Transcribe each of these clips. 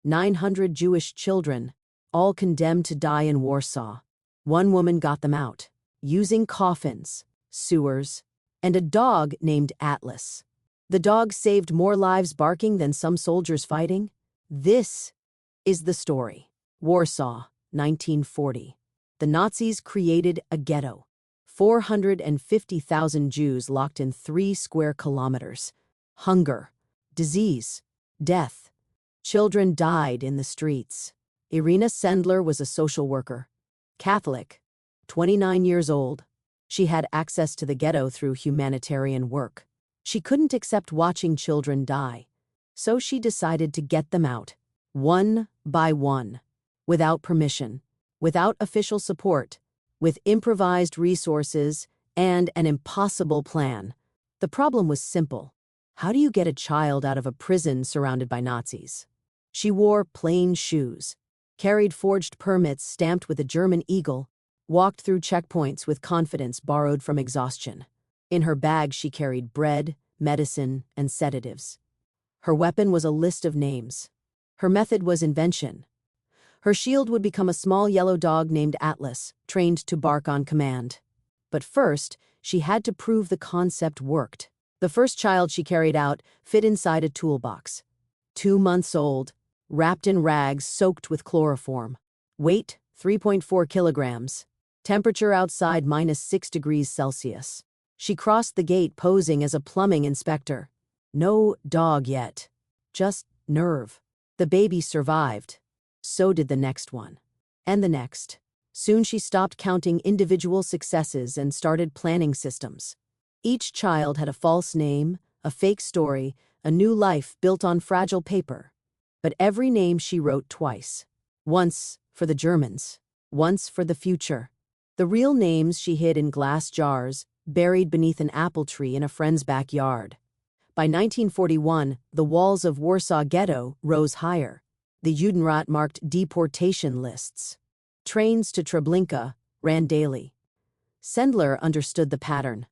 900 Jewish children, all condemned to die in Warsaw. One woman got them out, using coffins, sewers, and a dog named Atlas. The dog saved more lives barking than some soldiers fighting. This is the story. Warsaw, 1940. The Nazis created a ghetto. 450,000 Jews locked in 3 square kilometers. Hunger, disease, death. Children died in the streets. Irena Sendler was a social worker. Catholic, 29 years old. She had access to the ghetto through humanitarian work. She couldn't accept watching children die, so she decided to get them out, one by one, without permission, without official support, with improvised resources and an impossible plan. The problem was simple. How do you get a child out of a prison surrounded by Nazis? She wore plain shoes, carried forged permits stamped with a German eagle, walked through checkpoints with confidence borrowed from exhaustion. In her bag she carried bread, medicine, and sedatives. Her weapon was a list of names. Her method was invention. Her shield would become a small yellow dog named Atlas, trained to bark on command. But first, she had to prove the concept worked. The first child she carried out fit inside a toolbox. 2 months old, wrapped in rags soaked with chloroform. Weight, 3.4 kilograms. Temperature outside -6 degrees Celsius. She crossed the gate posing as a plumbing inspector. No dog yet. Just nerve. The baby survived. So did the next one. And the next. Soon she stopped counting individual successes and started planning systems. Each child had a false name, a fake story, a new life built on fragile paper. But every name she wrote twice. Once for the Germans, once for the future. The real names she hid in glass jars, buried beneath an apple tree in a friend's backyard. By 1941, the walls of Warsaw Ghetto rose higher. The Judenrat marked deportation lists. Trains to Treblinka ran daily. Sendler understood the pattern.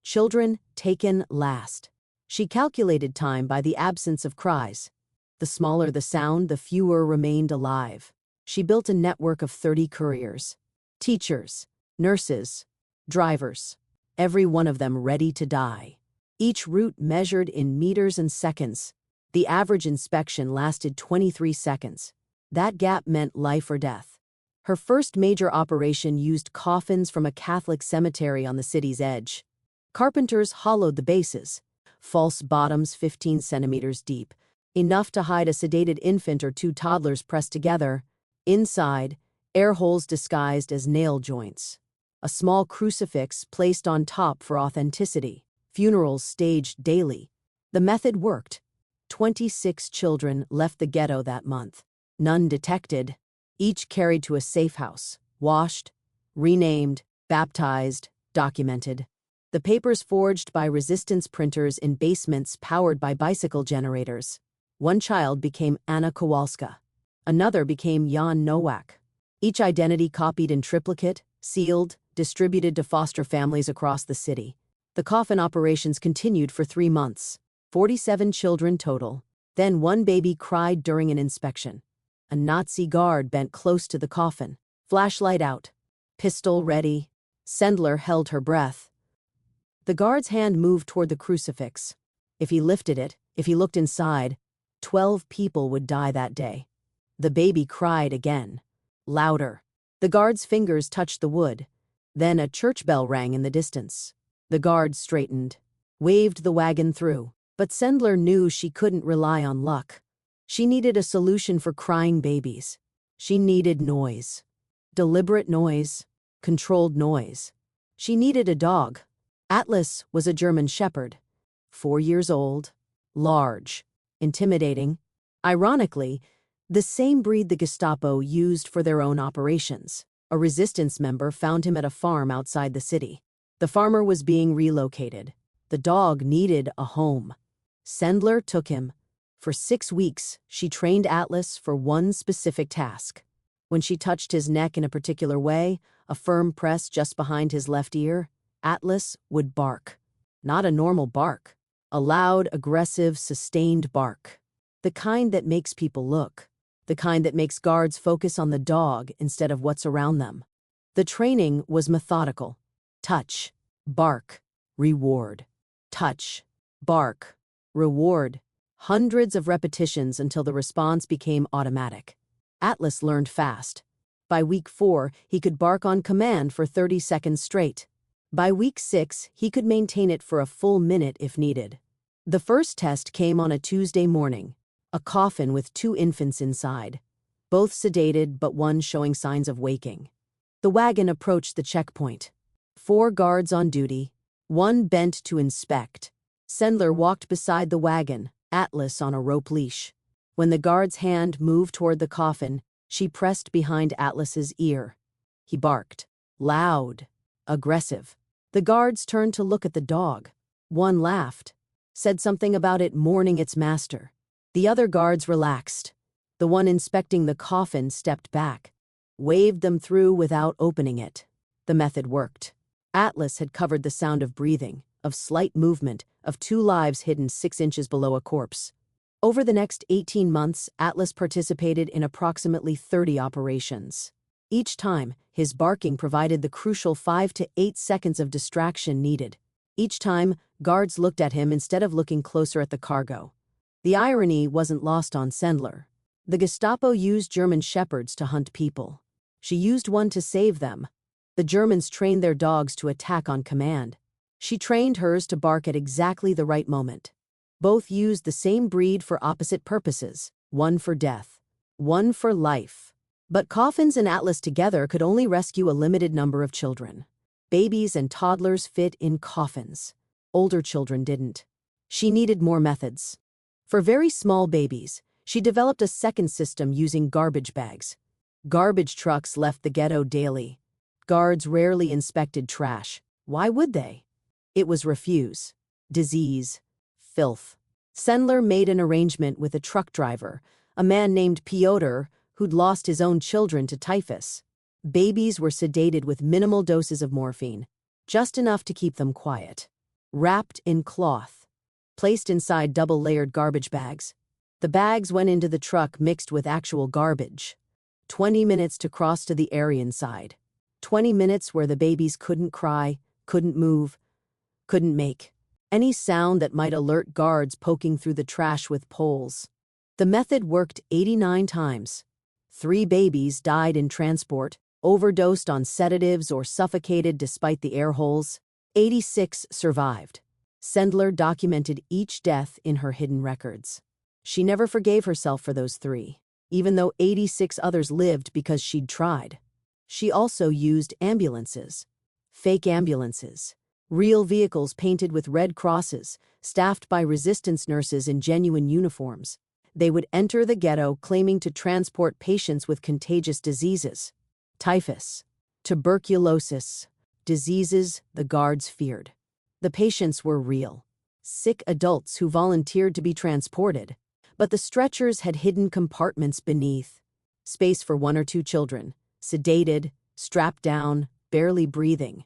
Children taken last. She calculated time by the absence of cries. The smaller the sound, the fewer remained alive. She built a network of 30 couriers. Teachers, nurses, drivers. Every one of them ready to die. Each route measured in meters and seconds. The average inspection lasted 23 seconds. That gap meant life or death. Her first major operation used coffins from a Catholic cemetery on the city's edge. Carpenters hollowed the bases. False bottoms 15 centimeters deep, enough to hide a sedated infant or 2 toddlers pressed together. Inside, air holes disguised as nail joints. A small crucifix placed on top for authenticity. Funerals staged daily. The method worked. 26 children left the ghetto that month. None detected. Each carried to a safe house, washed, renamed, baptized, documented. The papers forged by resistance printers in basements powered by bicycle generators. One child became Anna Kowalska. Another became Jan Nowak. Each identity copied in triplicate, sealed, distributed to foster families across the city. The coffin operations continued for 3 months. 47 children total. Then one baby cried during an inspection. A Nazi guard bent close to the coffin. Flashlight out. Pistol ready. Sendler held her breath. The guard's hand moved toward the crucifix. If he lifted it, if he looked inside, 12 people would die that day. The baby cried again. Louder. The guard's fingers touched the wood. Then a church bell rang in the distance. The guard straightened, waved the wagon through. But Sendler knew she couldn't rely on luck. She needed a solution for crying babies. She needed noise. Deliberate noise. Controlled noise. She needed a dog. Atlas was a German shepherd. 4 years old. Large. Intimidating. Ironically, the same breed the Gestapo used for their own operations. A resistance member found him at a farm outside the city. The farmer was being relocated. The dog needed a home. Sendler took him. For 6 weeks, she trained Atlas for one specific task. When she touched his neck in a particular way, a firm press just behind his left ear, Atlas would bark. Not a normal bark. A loud, aggressive, sustained bark. The kind that makes people look. the kind that makes guards focus on the dog instead of what's around them. The training was methodical. Touch, bark, reward. Touch, bark, reward. Hundreds of repetitions until the response became automatic. Atlas learned fast. By week 4, he could bark on command for 30 seconds straight. By week 6, he could maintain it for a full minute if needed. The first test came on a Tuesday morning. A coffin with 2 infants inside, both sedated but one showing signs of waking. The wagon approached the checkpoint. 4 guards on duty, 1 bent to inspect. Sendler walked beside the wagon, Atlas on a rope leash. When the guard's hand moved toward the coffin, she pressed behind Atlas's ear. He barked. Loud. Aggressive. The guards turned to look at the dog. One laughed. Said something about it mourning its master. The other guards relaxed. The one inspecting the coffin stepped back. Waved them through without opening it. The method worked. Atlas had covered the sound of breathing, of slight movement, of 2 lives hidden 6 inches below a corpse. Over the next 18 months, Atlas participated in approximately 30 operations. Each time, his barking provided the crucial 5 to 8 seconds of distraction needed. Each time, guards looked at him instead of looking closer at the cargo. The irony wasn't lost on Sendler. The Gestapo used German shepherds to hunt people. She used one to save them. The Germans trained their dogs to attack on command. She trained hers to bark at exactly the right moment. Both used the same breed for opposite purposes, one for death, one for life. But coffins and Atlas together could only rescue a limited number of children. Babies and toddlers fit in coffins. Older children didn't. She needed more methods. For very small babies, she developed a second system using garbage bags. Garbage trucks left the ghetto daily. Guards rarely inspected trash. Why would they? It was refuse. Disease. Filth. Sendler made an arrangement with a truck driver, a man named Piotr, who'd lost his own children to typhus. Babies were sedated with minimal doses of morphine, just enough to keep them quiet. Wrapped in cloth. Placed inside double-layered garbage bags. The bags went into the truck mixed with actual garbage. 20 minutes to cross to the Aryan side. 20 minutes where the babies couldn't cry, couldn't move, couldn't make any sound that might alert guards poking through the trash with poles. The method worked 89 times. 3 babies died in transport, overdosed on sedatives or suffocated despite the air holes. 86 survived. Sendler documented each death in her hidden records. She never forgave herself for those 3, even though 86 others lived because she'd tried. She also used ambulances. Fake ambulances. Real vehicles painted with red crosses, staffed by resistance nurses in genuine uniforms. They would enter the ghetto claiming to transport patients with contagious diseases. Typhus. Tuberculosis. Diseases the guards feared. The patients were real. Sick adults who volunteered to be transported. But the stretchers had hidden compartments beneath. Space for 1 or 2 children, sedated, strapped down, barely breathing.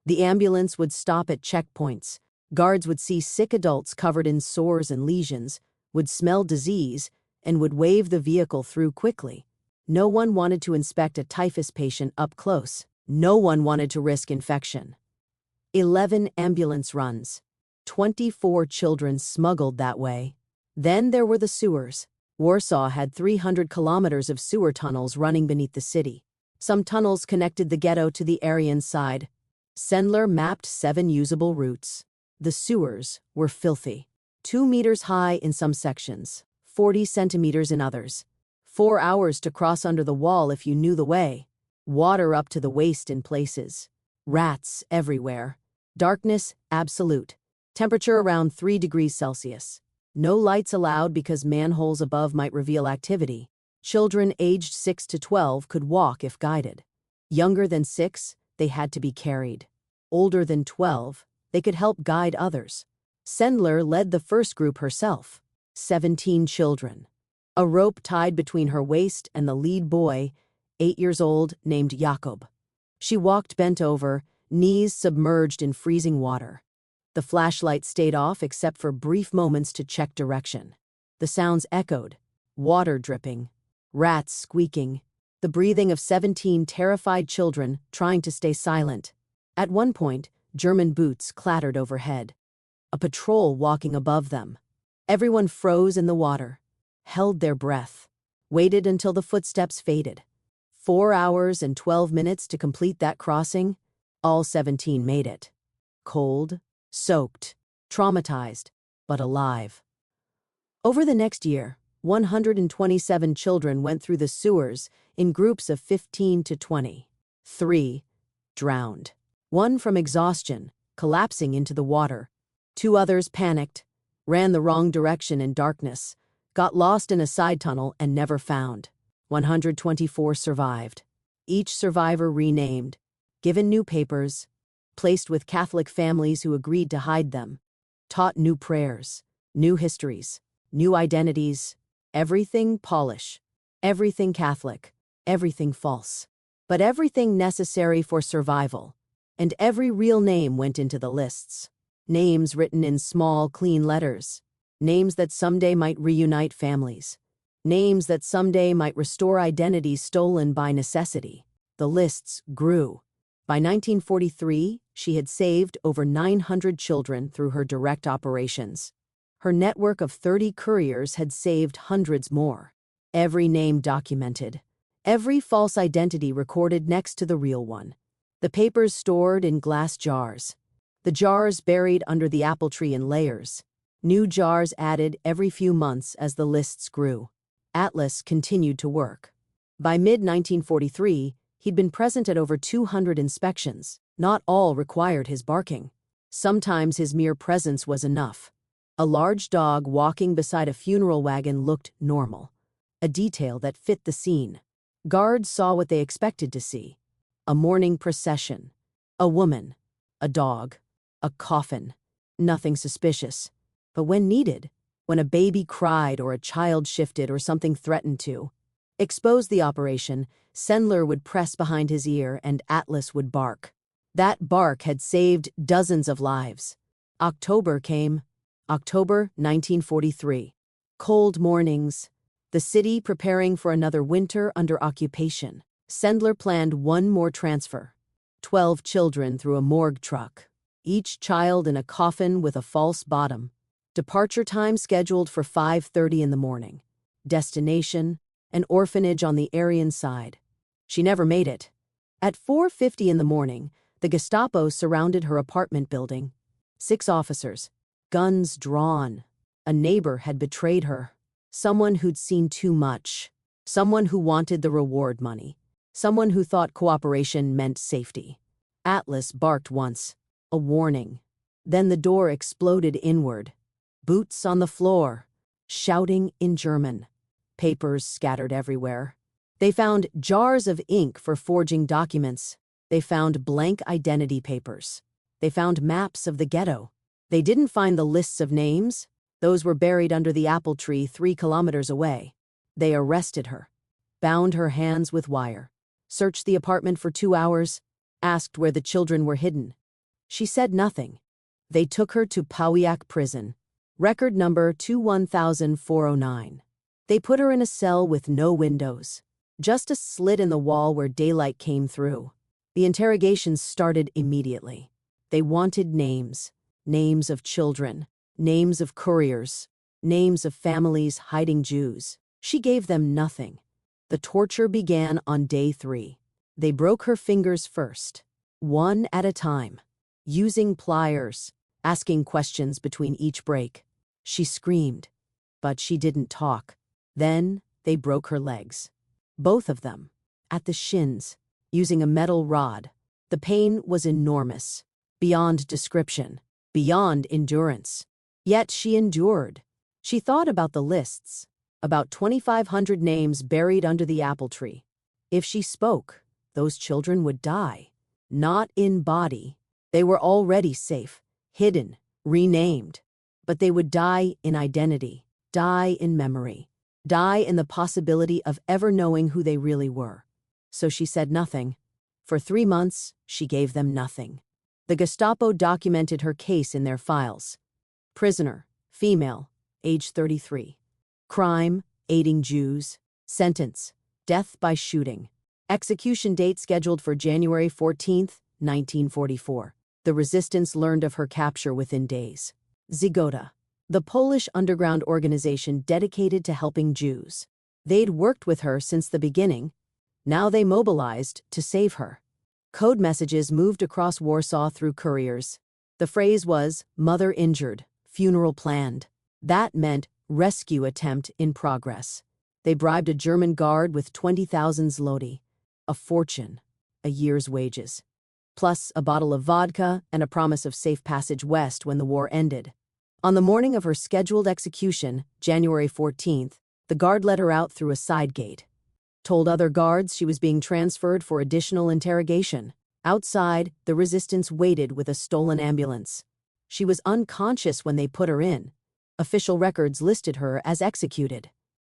The ambulance would stop at checkpoints. Guards would see sick adults covered in sores and lesions, would smell disease, and would wave the vehicle through quickly. No one wanted to inspect a typhus patient up close. No one wanted to risk infection. 11 ambulance runs. 24 children smuggled that way. Then there were the sewers. Warsaw had 300 kilometers of sewer tunnels running beneath the city. Some tunnels connected the ghetto to the Aryan side. Sendler mapped 7 usable routes. The sewers were filthy. 2 meters high in some sections, 40 centimeters in others. 4 hours to cross under the wall if you knew the way. Water up to the waist in places. Rats everywhere. Darkness absolute. Temperature around 3 degrees Celsius. No lights allowed because manholes above might reveal activity. Children aged 6 to 12 could walk if guided. Younger than 6, they had to be carried. Older than 12, they could help guide others. Sendler led the first group herself. 17 children. A rope tied between her waist and the lead boy, 8 years old, named Jakob. She walked bent over, knees submerged in freezing water. The flashlight stayed off except for brief moments to check direction. The sounds echoed, water dripping, rats squeaking, the breathing of 17 terrified children trying to stay silent. At one point, German boots clattered overhead. A patrol walking above them. Everyone froze in the water, held their breath, waited until the footsteps faded. 4 hours and 12 minutes to complete that crossing. All 17 made it. Cold, soaked, traumatized, but alive. Over the next year, 127 children went through the sewers in groups of 15 to 20. 3 drowned. 1 from exhaustion, collapsing into the water. 2 others panicked, ran the wrong direction in darkness, got lost in a side tunnel and never found. 124 survived. Each survivor renamed, given new papers, placed with Catholic families who agreed to hide them, taught new prayers, new histories, new identities, everything Polish, everything Catholic, everything false, but everything necessary for survival, and every real name went into the lists. Names written in small, clean letters, names that someday might reunite families, names that someday might restore identities stolen by necessity. The lists grew. By 1943, she had saved over 900 children through her direct operations. Her network of 30 couriers had saved hundreds more. Every name documented, every false identity recorded next to the real one. The papers stored in glass jars. The jars buried under the apple tree in layers. New jars added every few months as the lists grew. Atlas continued to work. By mid-1943, he'd been present at over 200 inspections. Not all required his barking. Sometimes his mere presence was enough. A large dog walking beside a funeral wagon looked normal, a detail that fit the scene. Guards saw what they expected to see: a mourning procession, a woman, a dog, a coffin. Nothing suspicious. But when needed, when a baby cried or a child shifted or something threatened to expose the operation, Sendler would press behind his ear and Atlas would bark. That bark had saved dozens of lives. October came. October 1943. Cold mornings. The city preparing for another winter under occupation. Sendler planned one more transfer. 12 children through a morgue truck. Each child in a coffin with a false bottom. Departure time scheduled for 5:30 in the morning. Destination, an orphanage on the Aryan side. She never made it. At 4:50 in the morning, the Gestapo surrounded her apartment building. 6 officers, guns drawn. A neighbor had betrayed her. Someone who'd seen too much. Someone who wanted the reward money. Someone who thought cooperation meant safety. Atlas barked once, a warning. Then the door exploded inward. Boots on the floor, shouting in German. Papers scattered everywhere. They found jars of ink for forging documents. They found blank identity papers. They found maps of the ghetto. They didn't find the lists of names. Those were buried under the apple tree 3 kilometers away. They arrested her, bound her hands with wire, searched the apartment for 2 hours, asked where the children were hidden. She said nothing. They took her to Pawiak prison, record number 21409. They put her in a cell with no windows, just a slit in the wall where daylight came through. The interrogations started immediately. They wanted names, names of children, names of couriers, names of families hiding Jews. She gave them nothing. The torture began on day 3. They broke her fingers first, one at a time, using pliers, asking questions between each break. She screamed, but she didn't talk. Then they broke her legs. Both of them, at the shins, using a metal rod. The pain was enormous, beyond description, beyond endurance. Yet she endured. She thought about the lists, about 2,500 names buried under the apple tree. If she spoke, those children would die. Not in body. They were already safe, hidden, renamed. But they would die in identity, die in memory, die in the possibility of ever knowing who they really were. So she said nothing. For 3 months, she gave them nothing. The Gestapo documented her case in their files. Prisoner, female, age 33. Crime, aiding Jews. Sentence: death by shooting. Execution date scheduled for January 14th, 1944. The resistance learned of her capture within days. Ghetto, the Polish underground organization dedicated to helping Jews. They'd worked with her since the beginning. Now they mobilized to save her. Code messages moved across Warsaw through couriers. The phrase was, "Mother injured, funeral planned." That meant rescue attempt in progress. They bribed a German guard with 20,000 zloty, a fortune, a year's wages, plus a bottle of vodka and a promise of safe passage west when the war ended. On the morning of her scheduled execution, January 14th, the guard let her out through a side gate. Told other guards she was being transferred for additional interrogation. Outside, the resistance waited with a stolen ambulance. She was unconscious when they put her in. Official records listed her as executed.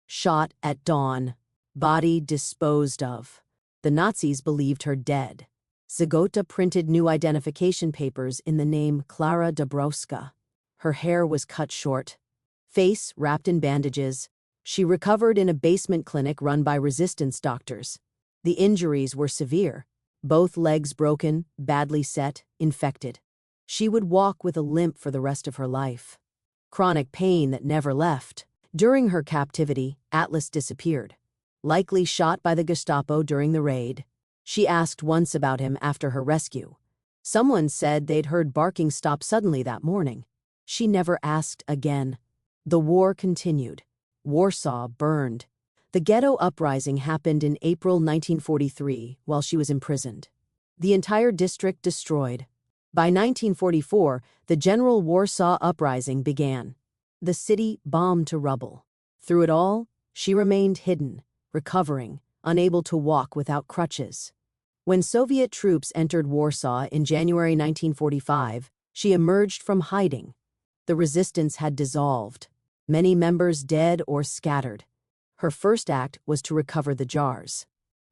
Shot at dawn. Body disposed of. The Nazis believed her dead. Ghetto printed new identification papers in the name Klara Dabrowska. Her hair was cut short. Face wrapped in bandages. She recovered in a basement clinic run by resistance doctors. The injuries were severe. Both legs broken, badly set, infected. She would walk with a limp for the rest of her life. Chronic pain that never left. During her captivity, Atlas disappeared. Likely shot by the Gestapo during the raid. She asked once about him after her rescue. Someone said they'd heard barking stop suddenly that morning. She never asked again. The war continued. Warsaw burned. The ghetto uprising happened in April 1943 while she was imprisoned. The entire district destroyed. By 1944, the general Warsaw uprising began. The city bombed to rubble. Through it all, she remained hidden, recovering, unable to walk without crutches. When Soviet troops entered Warsaw in January 1945, she emerged from hiding. The resistance had dissolved, many members dead or scattered. Her first act was to recover the jars.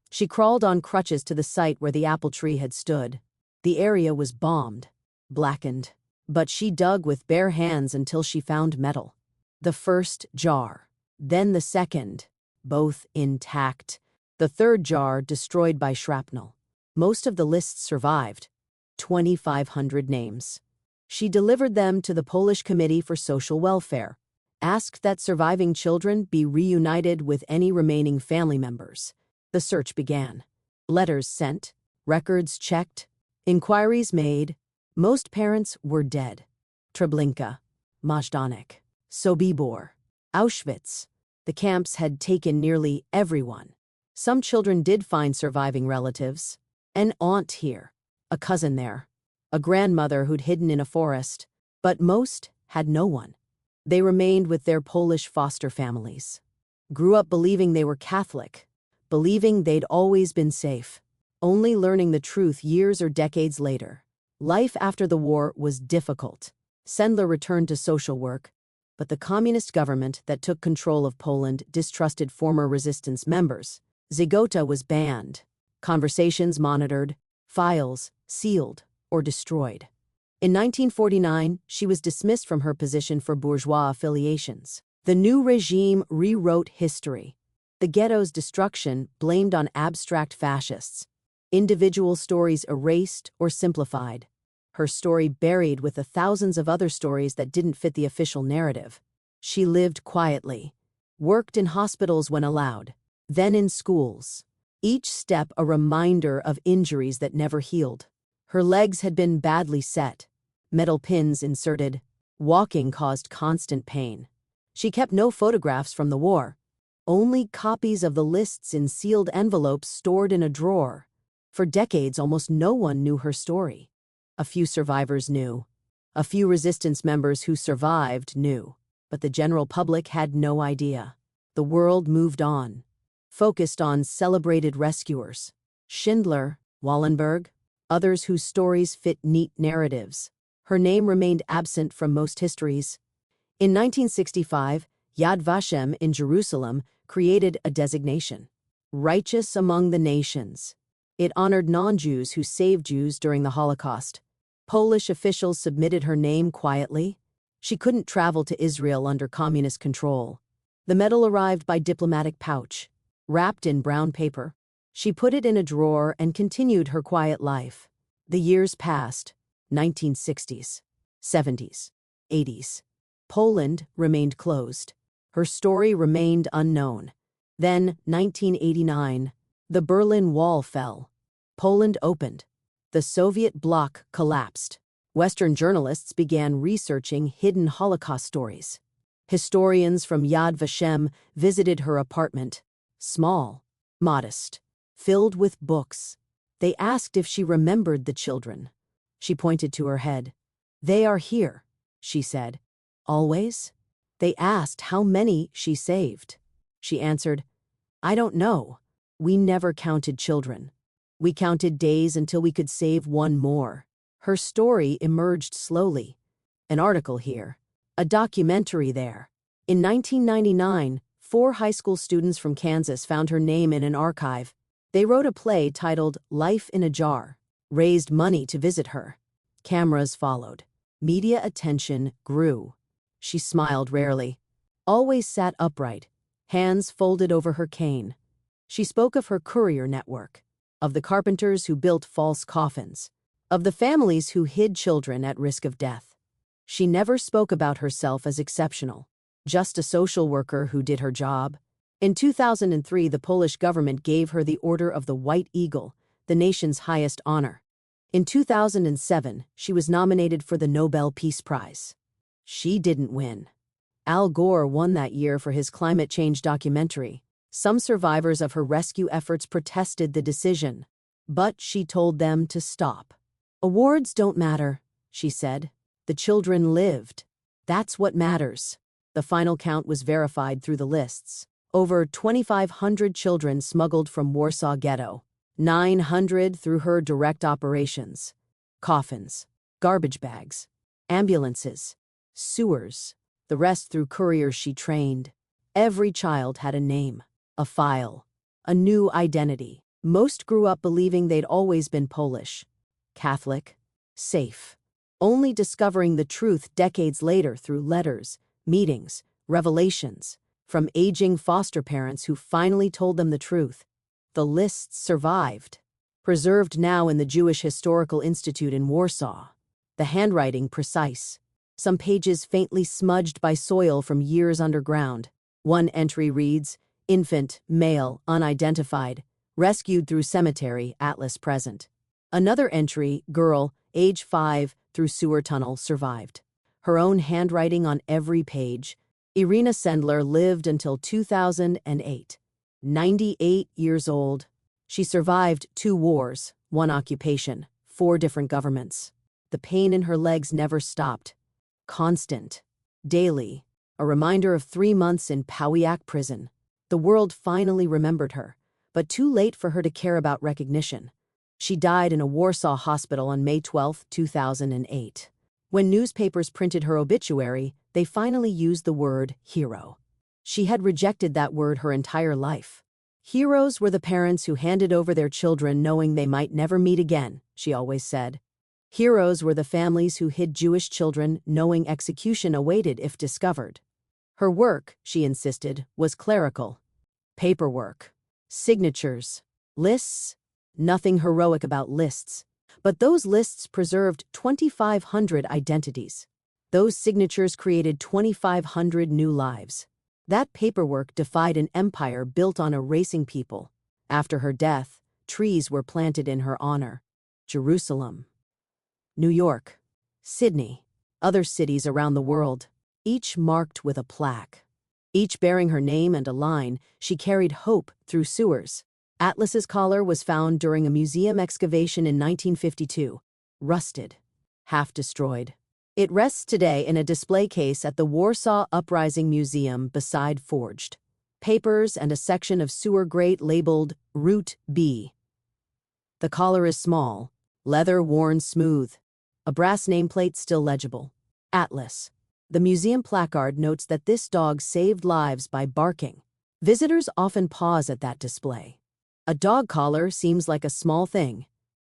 She crawled on crutches to the site where the apple tree had stood. The area was bombed, blackened, but she dug with bare hands until she found metal. The first jar, then the second, both intact. The third jar destroyed by shrapnel. Most of the lists survived, 2,500 names. She delivered them to the Polish Committee for Social Welfare, asked that surviving children be reunited with any remaining family members. The search began. Letters sent, records checked, inquiries made. Most parents were dead. Treblinka, Majdanek, Sobibor, Auschwitz. The camps had taken nearly everyone. Some children did find surviving relatives. An aunt here, a cousin there, a grandmother who'd hidden in a forest, but most had no one. They remained with their Polish foster families. Grew up believing they were Catholic, believing they'd always been safe, only learning the truth years or decades later. Life after the war was difficult. Sendler returned to social work, but the communist government that took control of Poland distrusted former resistance members. Ghetto was banned, conversations monitored, files sealed or destroyed. In 1949, she was dismissed from her position for bourgeois affiliations. The new regime rewrote history. The ghetto's destruction blamed on abstract fascists. Individual stories erased or simplified. Her story buried with the thousands of other stories that didn't fit the official narrative. She lived quietly, worked in hospitals when allowed, then in schools. Each step a reminder of injuries that never healed. Her legs had been badly set, metal pins inserted. Walking caused constant pain. She kept no photographs from the war, only copies of the lists in sealed envelopes stored in a drawer. For decades, almost no one knew her story. A few survivors knew. A few resistance members who survived knew. But the general public had no idea. The world moved on, focused on celebrated rescuers. Schindler, Wallenberg, others whose stories fit neat narratives. Her name remained absent from most histories. In 1965, Yad Vashem in Jerusalem created a designation, Righteous Among the Nations. It honored non-Jews who saved Jews during the Holocaust. Polish officials submitted her name quietly. She couldn't travel to Israel under communist control. The medal arrived by diplomatic pouch. wrapped in brown paper. She put it in a drawer and continued her quiet life. The years passed. 1960s, 70s, 80s. Poland remained closed. Her story remained unknown. Then, 1989, the Berlin Wall fell. Poland opened. The Soviet bloc collapsed. Western journalists began researching hidden Holocaust stories. Historians from Yad Vashem visited her apartment. Small, modest, filled with books. They asked if she remembered the children. She pointed to her head. "They are here," she said. "Always?" They asked how many she saved. She answered, "I don't know. We never counted children. We counted days until we could save one more." Her story emerged slowly. An article here, a documentary there. In 1999, 4 high school students from Kansas found her name in an archive. They wrote a play titled Life in a Jar, raised money to visit her. Cameras followed. Media attention grew. She smiled rarely, always sat upright, hands folded over her cane. She spoke of her courier network, of the carpenters who built false coffins, of the families who hid children at risk of death. She never spoke about herself as exceptional, just a social worker who did her job. In 2003, the Polish government gave her the Order of the White Eagle, the nation's highest honor. In 2007, she was nominated for the Nobel Peace Prize. She didn't win. Al Gore won that year for his climate change documentary. Some survivors of her rescue efforts protested the decision, but she told them to stop. "Awards don't matter," she said. "The children lived. That's what matters." The final count was verified through the lists. Over 2,500 children smuggled from Warsaw ghetto. 900 through her direct operations. Coffins, garbage bags, ambulances, sewers. The rest through couriers she trained. Every child had a name, a file, a new identity. Most grew up believing they'd always been Polish, Catholic, safe, only discovering the truth decades later through letters, meetings, revelations, from aging foster parents who finally told them the truth. The lists survived, preserved now in the Jewish Historical Institute in Warsaw. The handwriting precise, some pages faintly smudged by soil from years underground. One entry reads, "Infant, male, unidentified, rescued through cemetery, Atlas present." Another entry, "Girl, age 5, through sewer tunnel, survived." Her own handwriting on every page. Irena Sendler lived until 2008. 98 years old. She survived 2 wars, 1 occupation, 4 different governments. The pain in her legs never stopped. Constant. Daily. A reminder of 3 months in Pawiak prison. The world finally remembered her, but too late for her to care about recognition. She died in a Warsaw hospital on May 12, 2008. When newspapers printed her obituary, they finally used the word hero. She had rejected that word her entire life. Heroes were the parents who handed over their children knowing they might never meet again, she always said. Heroes were the families who hid Jewish children knowing execution awaited if discovered. Her work, she insisted, was clerical. Paperwork. Signatures. Lists. Nothing heroic about lists. But those lists preserved 2,500 identities. Those signatures created 2,500 new lives. That paperwork defied an empire built on erasing people. After her death, trees were planted in her honor. Jerusalem, New York, Sydney, other cities around the world, each marked with a plaque. Each bearing her name and a line, she carried hope through sewers. Atlas's collar was found during a museum excavation in 1952, rusted, half destroyed. It rests today in a display case at the Warsaw Uprising Museum beside forged papers and a section of sewer grate labeled Route B. The collar is small, leather worn smooth, a brass nameplate still legible. Atlas. The museum placard notes that this dog saved lives by barking. Visitors often pause at that display. A dog collar seems like a small thing,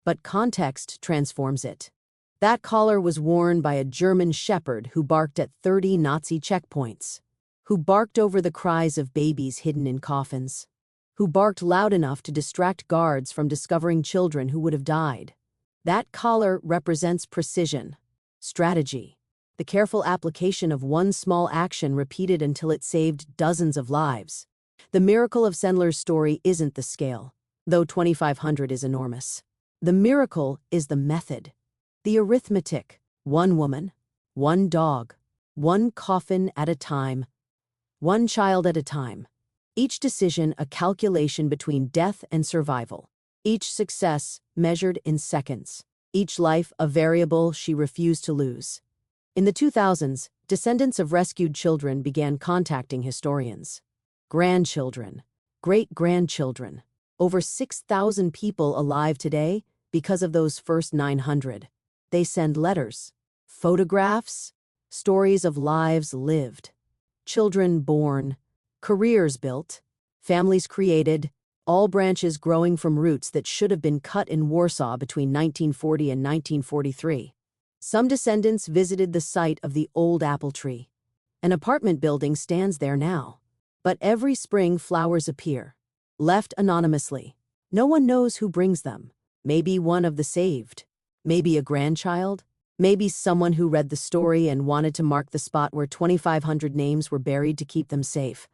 but context transforms it. That collar was worn by a German shepherd who barked at 30 Nazi checkpoints, who barked over the cries of babies hidden in coffins. who barked loud enough to distract guards from discovering children who would have died. That collar represents precision, strategy, the careful application of one small action repeated until it saved dozens of lives. The miracle of Sendler's story isn't the scale, though 2,500 is enormous. The miracle is the method, the arithmetic. One woman, one dog, one coffin at a time, one child at a time. Each decision a calculation between death and survival. Each success measured in seconds. Each life a variable she refused to lose. In the 2000s, descendants of rescued children began contacting historians. Grandchildren, great-grandchildren, over 6,000 people alive today because of those first 900. They send letters, photographs, stories of lives lived, children born, careers built, families created, all branches growing from roots that should have been cut in Warsaw between 1940 and 1943. Some descendants visited the site of the old apple tree. An apartment building stands there now. But every spring flowers appear, left anonymously. No one knows who brings them. Maybe one of the saved. Maybe a grandchild. Maybe someone who read the story and wanted to mark the spot where 2,500 names were buried to keep them safe.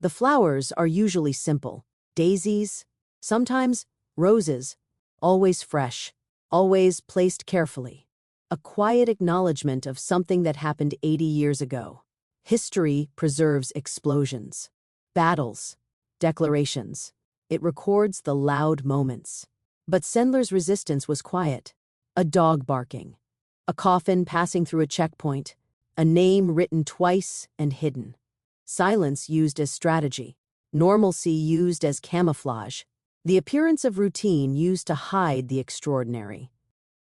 The flowers are usually simple. Daisies, sometimes roses, always fresh, always placed carefully. A quiet acknowledgement of something that happened 80 years ago. History preserves explosions, battles, declarations. It records the loud moments. But Sendler's resistance was quiet. A dog barking, a coffin passing through a checkpoint, a name written twice and hidden. Silence used as strategy, normalcy used as camouflage, the appearance of routine used to hide the extraordinary.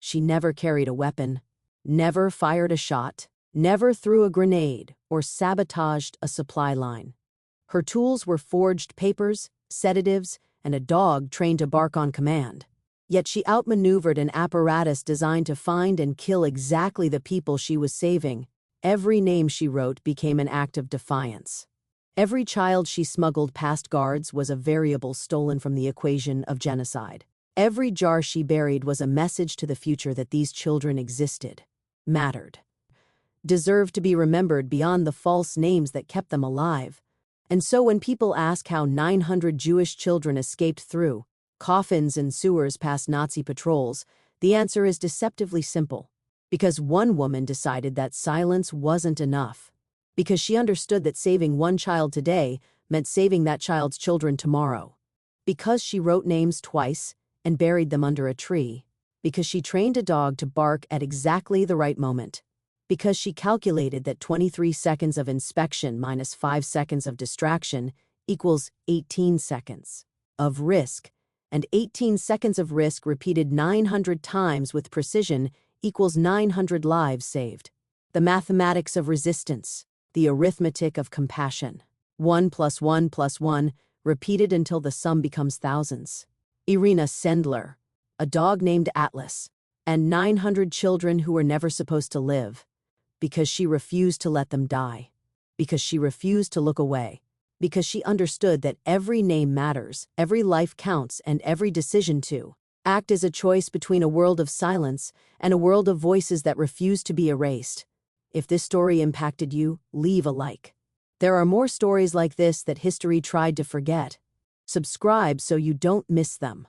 She never carried a weapon, never fired a shot, never threw a grenade or sabotaged a supply line. Her tools were forged papers, sedatives, and a dog trained to bark on command. Yet she outmaneuvered an apparatus designed to find and kill exactly the people she was saving. Every name she wrote became an act of defiance. Every child she smuggled past guards was a variable stolen from the equation of genocide. Every jar she buried was a message to the future that these children existed, mattered, deserved to be remembered beyond the false names that kept them alive. And so when people ask how 900 Jewish children escaped through coffins and sewers past Nazi patrols, the answer is deceptively simple. Because one woman decided that silence wasn't enough. Because she understood that saving one child today meant saving that child's children tomorrow. Because she wrote names twice and buried them under a tree. Because she trained a dog to bark at exactly the right moment. Because she calculated that 23 seconds of inspection minus 5 seconds of distraction equals 18 seconds of risk, and 18 seconds of risk repeated 900 times with precision equals 900 lives saved. The mathematics of resistance, the arithmetic of compassion. 1 + 1 + 1, repeated until the sum becomes thousands. Irena Sendler, a dog named Atlas, and 900 children who were never supposed to live. Because she refused to let them die. Because she refused to look away. Because she understood that every name matters, every life counts, and every decision to act is a choice between a world of silence and a world of voices that refuse to be erased. If this story impacted you, leave a like. There are more stories like this that history tried to forget. Subscribe so you don't miss them.